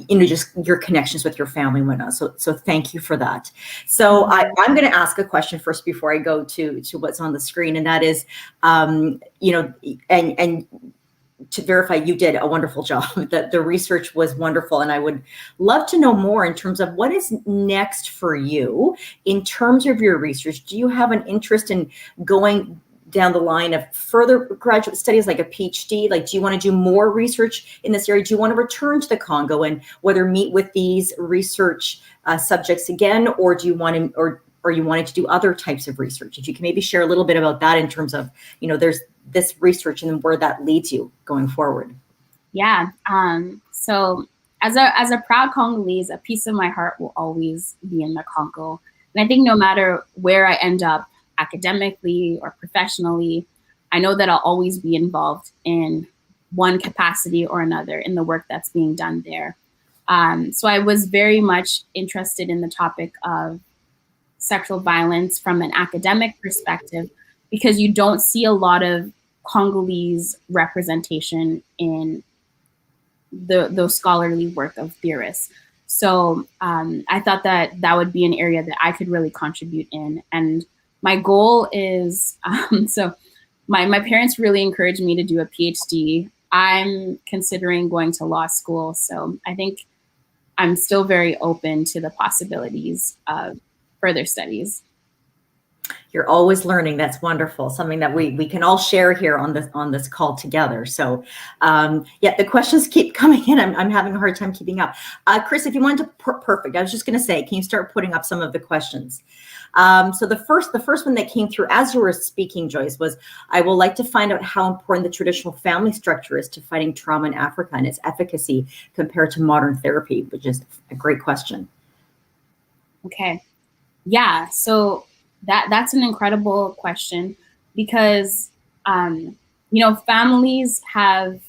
A: just your connections with your family and whatnot. So thank you for that. So I'm going to ask a question first before I go to what's on the screen. And that is, and to verify, you did a wonderful job. The research was wonderful. And I would love to know more in terms of what is next for you in terms of your research. Do you have an interest in going down the line of further graduate studies, like a PhD? Like, do you want to do more research in this area? Do you want to return to the Congo and whether meet with these research subjects again, or do you want to, or you wanted to do other types of research? If you can maybe share a little bit about that in terms of, there's this research and then where that leads you going forward.
B: Yeah. So as a proud Congolese, a piece of my heart will always be in the Congo. And I think no matter where I end up, academically or professionally, I know that I'll always be involved in one capacity or another in the work that's being done there. So I was very much interested in the topic of sexual violence from an academic perspective, because you don't see a lot of Congolese representation in the scholarly work of theorists. So I thought that would be an area that I could really contribute in. And my goal is, so my parents really encouraged me to do a PhD. I'm considering going to law school. So I think I'm still very open to the possibilities of further studies.
A: You're always learning. That's wonderful. Something that we can all share here on this call together. So the questions keep coming in. I'm having a hard time keeping up. Chris, if you wanted to, perfect. I was just going to say, can you start putting up some of the questions? So the first one that came through as you were speaking, Joyce, was, I would like to find out how important the traditional family structure is to fighting trauma in Africa and its efficacy compared to modern therapy, which is a great question.
B: Okay. Yeah. So that's an incredible question, because, families have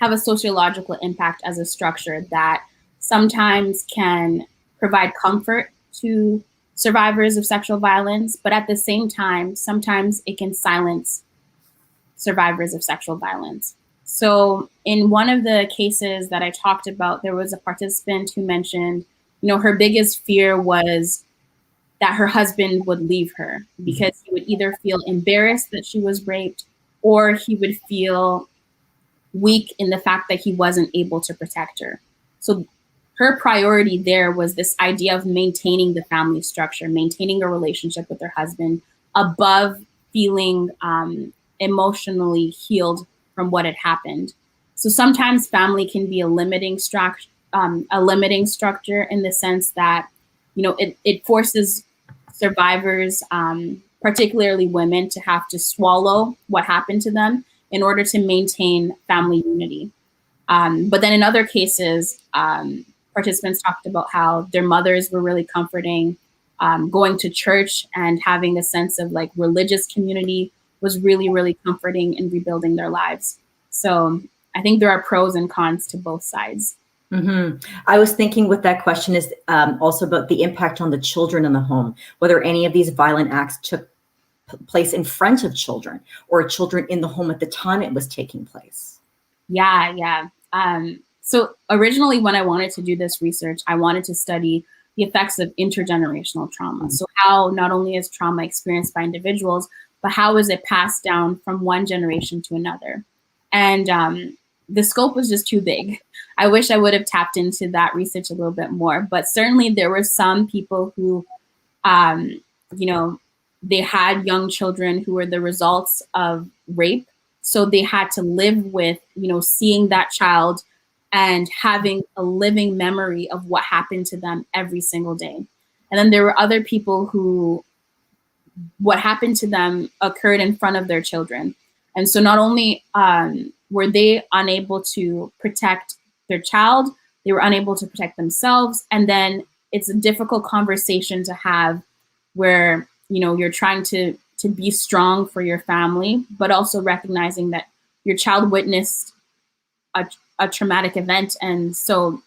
B: a sociological impact as a structure that sometimes can provide comfort to survivors of sexual violence, but at the same time, sometimes it can silence survivors of sexual violence. So in one of the cases that I talked about, there was a participant who mentioned, her biggest fear was that her husband would leave her, because he would either feel embarrassed that she was raped, or he would feel weak in the fact that he wasn't able to protect her. So her priority there was this idea of maintaining the family structure, maintaining a relationship with her husband above feeling emotionally healed from what had happened. So sometimes family can be a limiting structure in the sense that, it forces survivors, particularly women, to have to swallow what happened to them in order to maintain family unity. But then in other cases, participants talked about how their mothers were really comforting. Going to church and having a sense of like religious community was really, really comforting in rebuilding their lives. So I think there are pros and cons to both sides.
A: Mm-hmm. I was thinking with that question is also about the impact on the children in the home, whether any of these violent acts took place in front of children or children in the home at the time it was taking place.
B: Yeah. So originally when I wanted to do this research, I wanted to study the effects of intergenerational trauma. So how not only is trauma experienced by individuals, but how is it passed down from one generation to another? And the scope was just too big. I wish I would have tapped into that research a little bit more, but certainly there were some people who, they had young children who were the results of rape. So they had to live with, seeing that child and having a living memory of what happened to them every single day. And then there were other people who what happened to them occurred in front of their children. And so not only were they unable to protect their child, they were unable to protect themselves. And then it's a difficult conversation to have where, you know, you're trying to be strong for your family, but also recognizing that your child witnessed a traumatic event. And so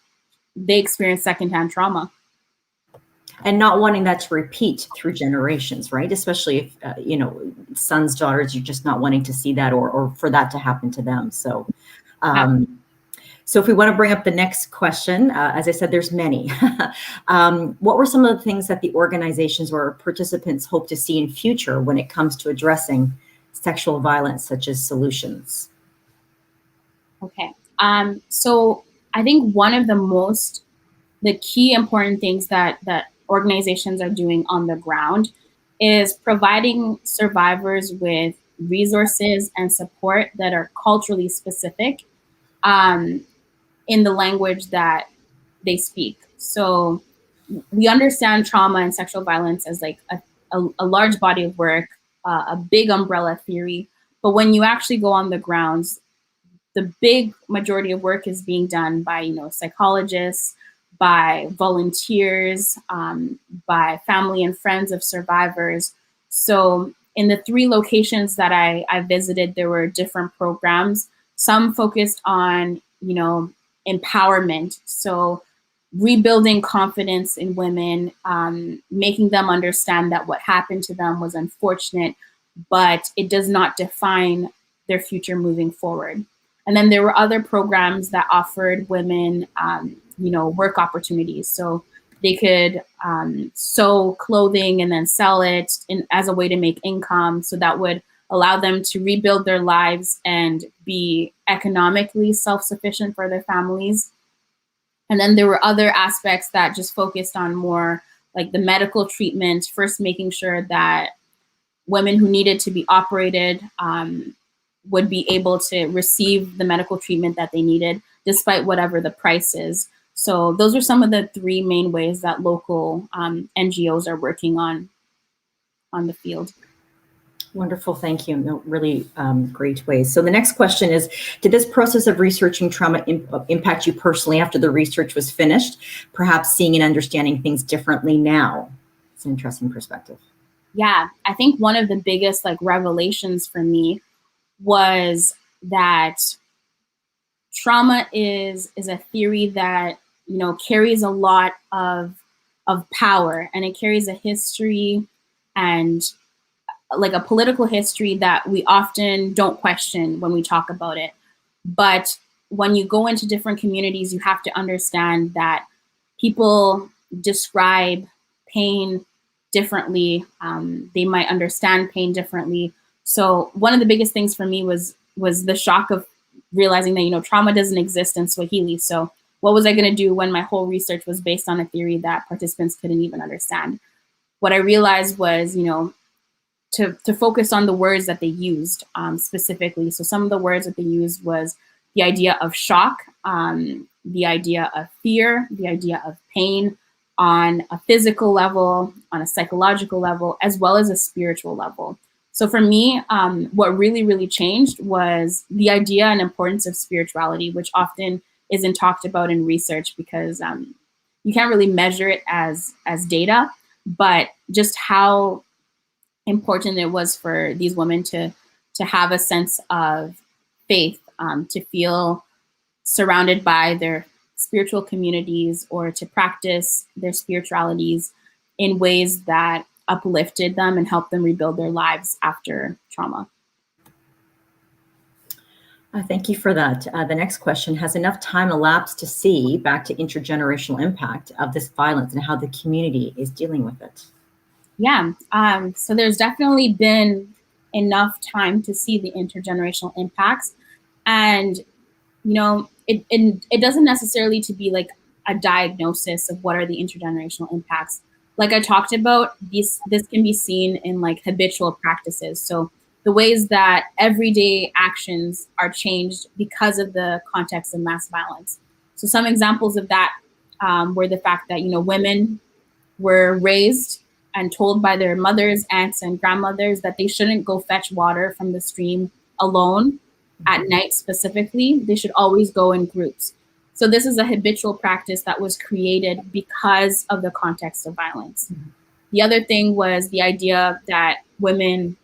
B: they experienced secondhand trauma.
A: And not wanting that to repeat through generations, right? Especially if, sons, daughters, you're just not wanting to see that or for that to happen to them. So, so if we want to bring up the next question, as I said, there's many. What were some of the things that the organizations or participants hope to see in future when it comes to addressing sexual violence, such as solutions?
B: Okay. So I think one of the key important things that organizations are doing on the ground is providing survivors with resources and support that are culturally specific in the language that they speak. So we understand trauma and sexual violence as like a large body of work, a big umbrella theory. But when you actually go on the grounds, the big majority of work is being done by, psychologists, by volunteers, by family and friends of survivors. So in the 3 locations that I visited, there were different programs. Some focused on, empowerment. So rebuilding confidence in women, making them understand that what happened to them was unfortunate, but it does not define their future moving forward. And then there were other programs that offered women, work opportunities. So they could sew clothing and then sell it as a way to make income. So that would allow them to rebuild their lives and be economically self-sufficient for their families. And then there were other aspects that just focused on more like the medical treatment, first making sure that women who needed to be operated would be able to receive the medical treatment that they needed, despite whatever the price is. So those are some of the 3 main ways that local NGOs are working on the field.
A: Wonderful, thank you. No, really great ways. So the next question is, did this process of researching trauma impact you personally after the research was finished? Perhaps seeing and understanding things differently now? It's an interesting perspective.
B: Yeah, I think one of the biggest revelations for me was that trauma is a theory that carries a lot of power, and it carries a history and like a political history that we often don't question when we talk about it. But when you go into different communities, you have to understand that people describe pain differently. They might understand pain differently. So one of the biggest things for me was the shock of realizing that, trauma doesn't exist in Swahili. So what was I going to do when my whole research was based on a theory that participants couldn't even understand? What I realized was, to focus on the words that they used specifically. So some of the words that they used was the idea of shock, the idea of fear, the idea of pain on a physical level, on a psychological level, as well as a spiritual level. So for me, what really, really changed was the idea and importance of spirituality, which often isn't talked about in research because you can't really measure it as data, but just how important it was for these women to have a sense of faith, to feel surrounded by their spiritual communities or to practice their spiritualities in ways that uplifted them and helped them rebuild their lives after trauma.
A: Thank you for that. The next question, has enough time elapsed to see, back to intergenerational impact of this violence and how the community is dealing with it?
B: Yeah, so there's definitely been enough time to see the intergenerational impacts. And, it doesn't necessarily to be like a diagnosis of what are the intergenerational impacts. Like I talked about, this can be seen in like habitual practices. So the ways that everyday actions are changed because of the context of mass violence. So some examples of that were the fact that, women were raised and told by their mothers, aunts, and grandmothers that they shouldn't go fetch water from the stream alone at night specifically. They should always go in groups. So this is a habitual practice that was created because of the context of violence. The other thing was the idea that women,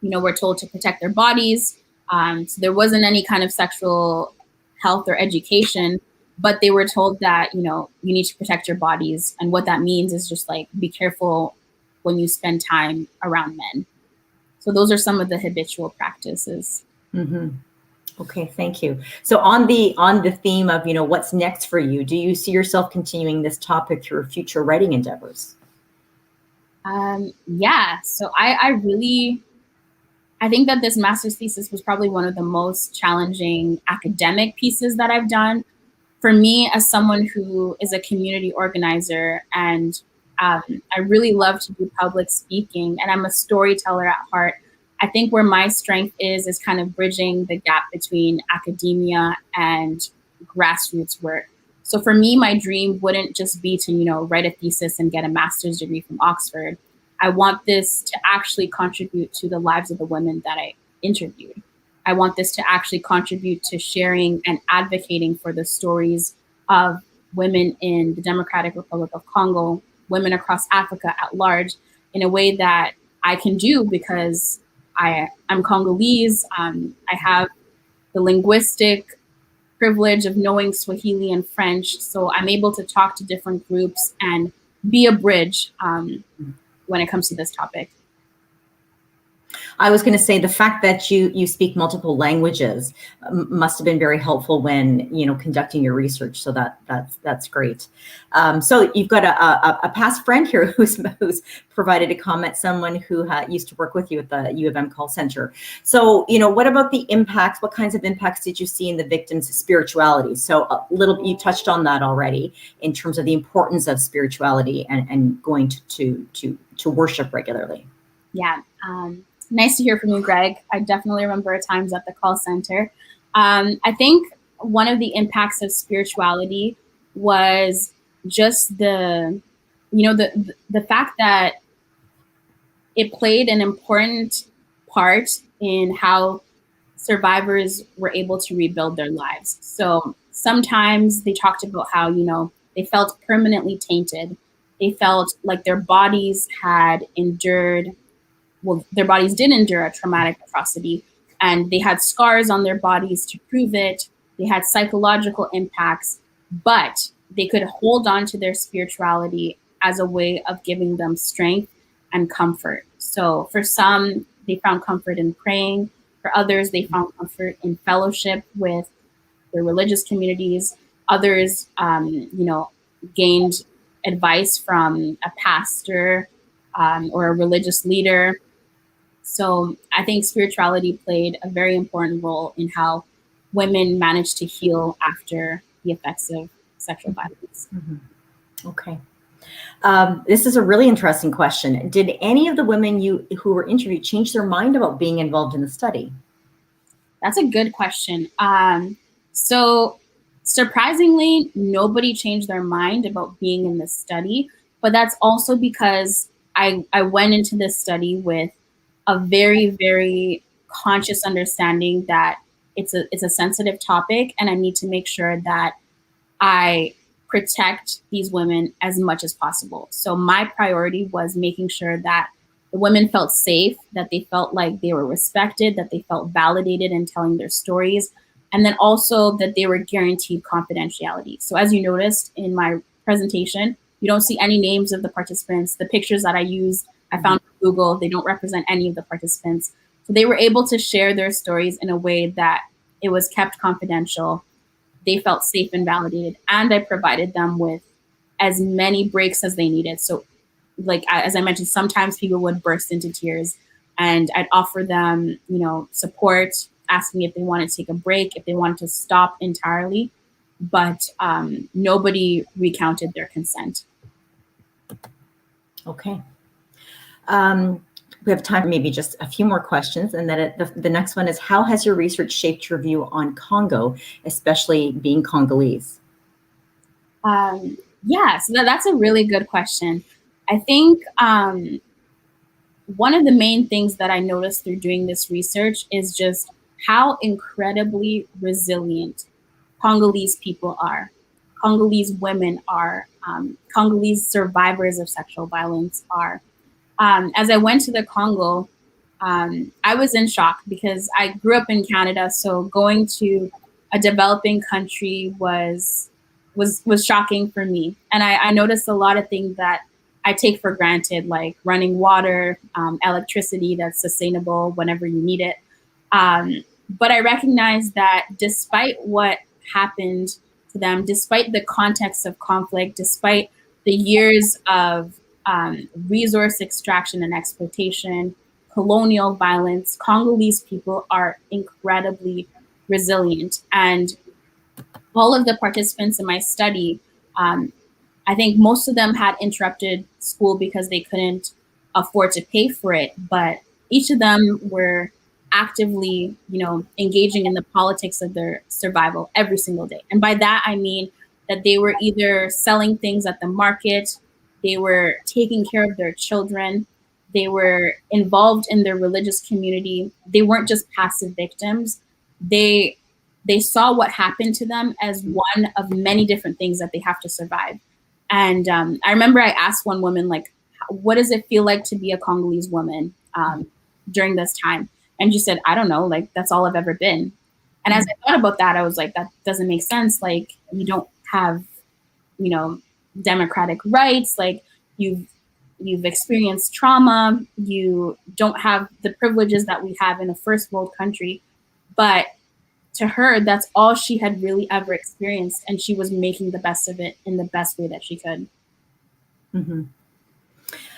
B: were told to protect their bodies. So there wasn't any kind of sexual health or education, but they were told that, you need to protect your bodies. And what that means is just like, be careful when you spend time around men. So those are some of the habitual practices.
A: Mm-hmm. Okay, thank you. So on the theme of, what's next for you, do you see yourself continuing this topic through future writing endeavors?
B: Yeah, so I think that this master's thesis was probably one of the most challenging academic pieces that I've done. For me, as someone who is a community organizer, and I really love to do public speaking, and I'm a storyteller at heart, I think where my strength is kind of bridging the gap between academia and grassroots work. So for me, my dream wouldn't just be to, write a thesis and get a master's degree from Oxford. I want this to actually contribute to the lives of the women that I interviewed. I want this to actually contribute to sharing and advocating for the stories of women in the Democratic Republic of Congo, women across Africa at large, in a way that I can do because I'm Congolese. I have the linguistic privilege of knowing Swahili and French, so I'm able to talk to different groups and be a bridge when it comes to this topic.
A: I was going to say the fact that you speak multiple languages must have been very helpful when conducting your research. So that's great. So you've got a past friend here who's provided a comment. Someone who used to work with you at the U of M call center. So what about the impacts? What kinds of impacts did you see in the victims' spirituality? So you touched on that already in terms of the importance of spirituality and going to worship regularly.
B: Yeah. Nice to hear from you, Greg. I definitely remember times at the call center. I think one of the impacts of spirituality was just the fact that it played an important part in how survivors were able to rebuild their lives. So sometimes they talked about how, they felt permanently tainted. They felt like their bodies had endured their bodies did endure a traumatic atrocity, and they had scars on their bodies to prove it. They had psychological impacts, but they could hold on to their spirituality as a way of giving them strength and comfort. So for some, they found comfort in praying. For others, they found comfort in fellowship with their religious communities. Others, gained advice from a pastor or a religious leader. So I think spirituality played a very important role in how women managed to heal after the effects of sexual violence.
A: Mm-hmm. Okay. This is a really interesting question. Did any of the women who were interviewed change their mind about being involved in the study?
B: That's a good question. So surprisingly, nobody changed their mind about being in this study, but that's also because I went into this study with a very, very conscious understanding that it's a sensitive topic, and I need to make sure that I protect these women as much as possible. So my priority was making sure that the women felt safe, that they felt like they were respected, that they felt validated in telling their stories, and then also that they were guaranteed confidentiality. So as you noticed in my presentation, you don't see any names of the participants. The pictures that I used, I found on Google, they don't represent any of the participants. So they were able to share their stories in a way that it was kept confidential. They felt safe and validated, and I provided them with as many breaks as they needed. So like, as I mentioned, sometimes people would burst into tears, and I'd offer them, support, asking if they wanted to take a break, if they wanted to stop entirely, but nobody recounted their consent.
A: Okay. We have time for maybe just a few more questions. And then the next one is, how has your research shaped your view on Congo, especially being Congolese?
B: Yeah, so that's a really good question. I think one of the main things that I noticed through doing this research is just how incredibly resilient Congolese people are, Congolese women are, Congolese survivors of sexual violence are. As I went to the Congo, I was in shock because I grew up in Canada, so going to a developing country was shocking for me, and I noticed a lot of things that I take for granted, like running water, electricity that's sustainable whenever you need it. But I recognize that despite what happened to them, despite the context of conflict, despite the years of resource extraction and exploitation, colonial violence, Congolese people are incredibly resilient. And all of the participants in my study, I think most of them had interrupted school because they couldn't afford to pay for it, but each of them were actively, engaging in the politics of their survival every single day. And by that, I mean that they were either selling things at the market, they were taking care of their children, they were involved in their religious community. They weren't just passive victims. They they saw what happened to them as one of many different things that they have to survive. And I remember I asked one woman, like, what does it feel like to be a Congolese woman during this time? And she said, I don't know, like, that's all I've ever been. And as I thought about that, I was like, that doesn't make sense. Like, you don't have, democratic rights. Like, you've experienced trauma. You don't have the privileges that we have in a first world country. But to her, that's all she had really ever experienced. And she was making the best of it in the best way that she could.
A: Mm-hmm.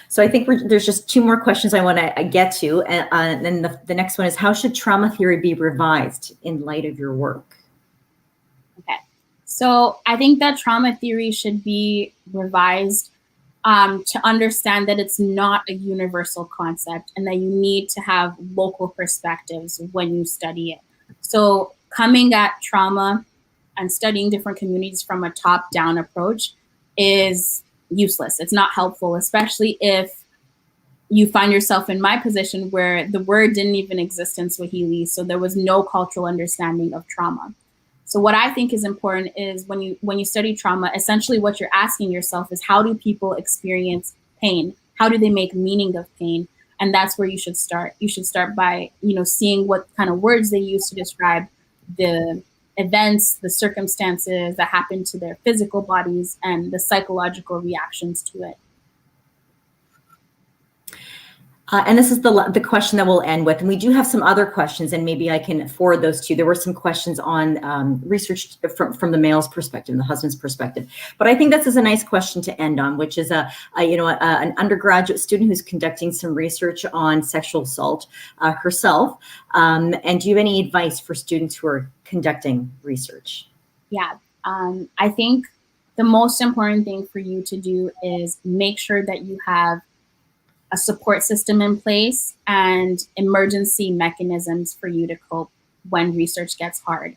A: So I think there's just two more questions I want to get to. And then the next one is, how should trauma theory be revised in light of your work?
B: Okay. So I think that trauma theory should be revised to understand that it's not a universal concept and that you need to have local perspectives when you study it. So coming at trauma and studying different communities from a top-down approach is useless. It's not helpful, especially if you find yourself in my position where the word didn't even exist in Swahili, so there was no cultural understanding of trauma. So what I think is important is when you study trauma, essentially what you're asking yourself is, how do people experience pain? How do they make meaning of pain? And that's where you should start. You should start by, seeing what kind of words they use to describe the events, the circumstances that happen to their physical bodies, and the psychological reactions to it.
A: And this is the question that we'll end with. And we do have some other questions, and maybe I can forward those to you. There were some questions on research from the male's perspective, the husband's perspective. But I think this is a nice question to end on, which is an undergraduate student who's conducting some research on sexual assault herself. And do you have any advice for students who are conducting research?
B: Yeah, I think the most important thing for you to do is make sure that you have a support system in place and emergency mechanisms for you to cope when research gets hard.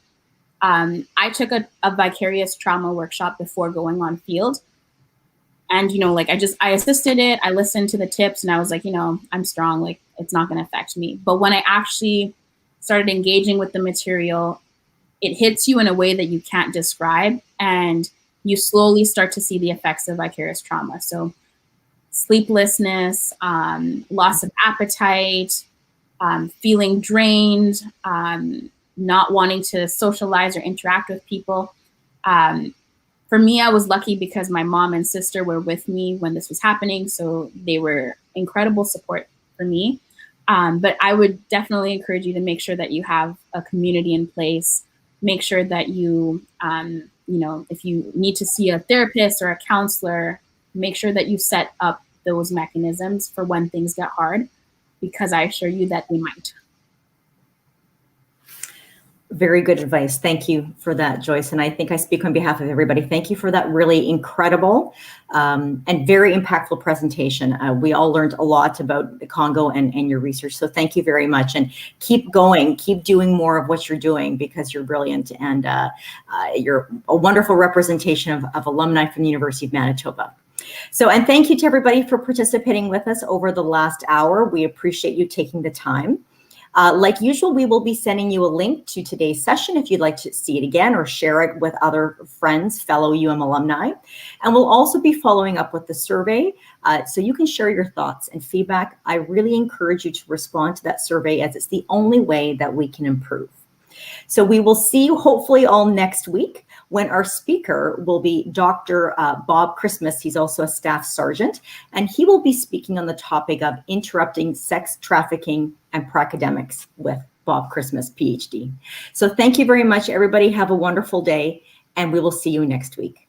B: I took a vicarious trauma workshop before going on field. And, I assisted it. I listened to the tips and I was like, I'm strong, like, it's not going to affect me. But when I actually started engaging with the material, it hits you in a way that you can't describe. And you slowly start to see the effects of vicarious trauma. So sleeplessness, loss of appetite, feeling drained, not wanting to socialize or interact with people. For me, I was lucky because my mom and sister were with me when this was happening, so they were incredible support for me. But I would definitely encourage you to make sure that you have a community in place. Make sure that you, if you need to see a therapist or a counselor, make sure that you set up those mechanisms for when things get hard, because I assure you that they might.
A: Very good advice. Thank you for that, Joyce. And I think I speak on behalf of everybody. Thank you for that really incredible and very impactful presentation. We all learned a lot about the Congo and your research. So thank you very much. And keep going, keep doing more of what you're doing because you're brilliant and you're a wonderful representation of alumni from the University of Manitoba. So, and thank you to everybody for participating with us over the last hour. We appreciate you taking the time. Like usual, we will be sending you a link to today's session if you'd like to see it again or share it with other friends, fellow alumni. And we'll also be following up with the survey so you can share your thoughts and feedback. I really encourage you to respond to that survey as it's the only way that we can improve. So we will see you hopefully all next week when our speaker will be Dr. Bob Christmas. He's also a staff sergeant, and he will be speaking on the topic of interrupting sex trafficking and pracademics with Bob Christmas, PhD. So thank you very much, everybody. Have a wonderful day, and we will see you next week.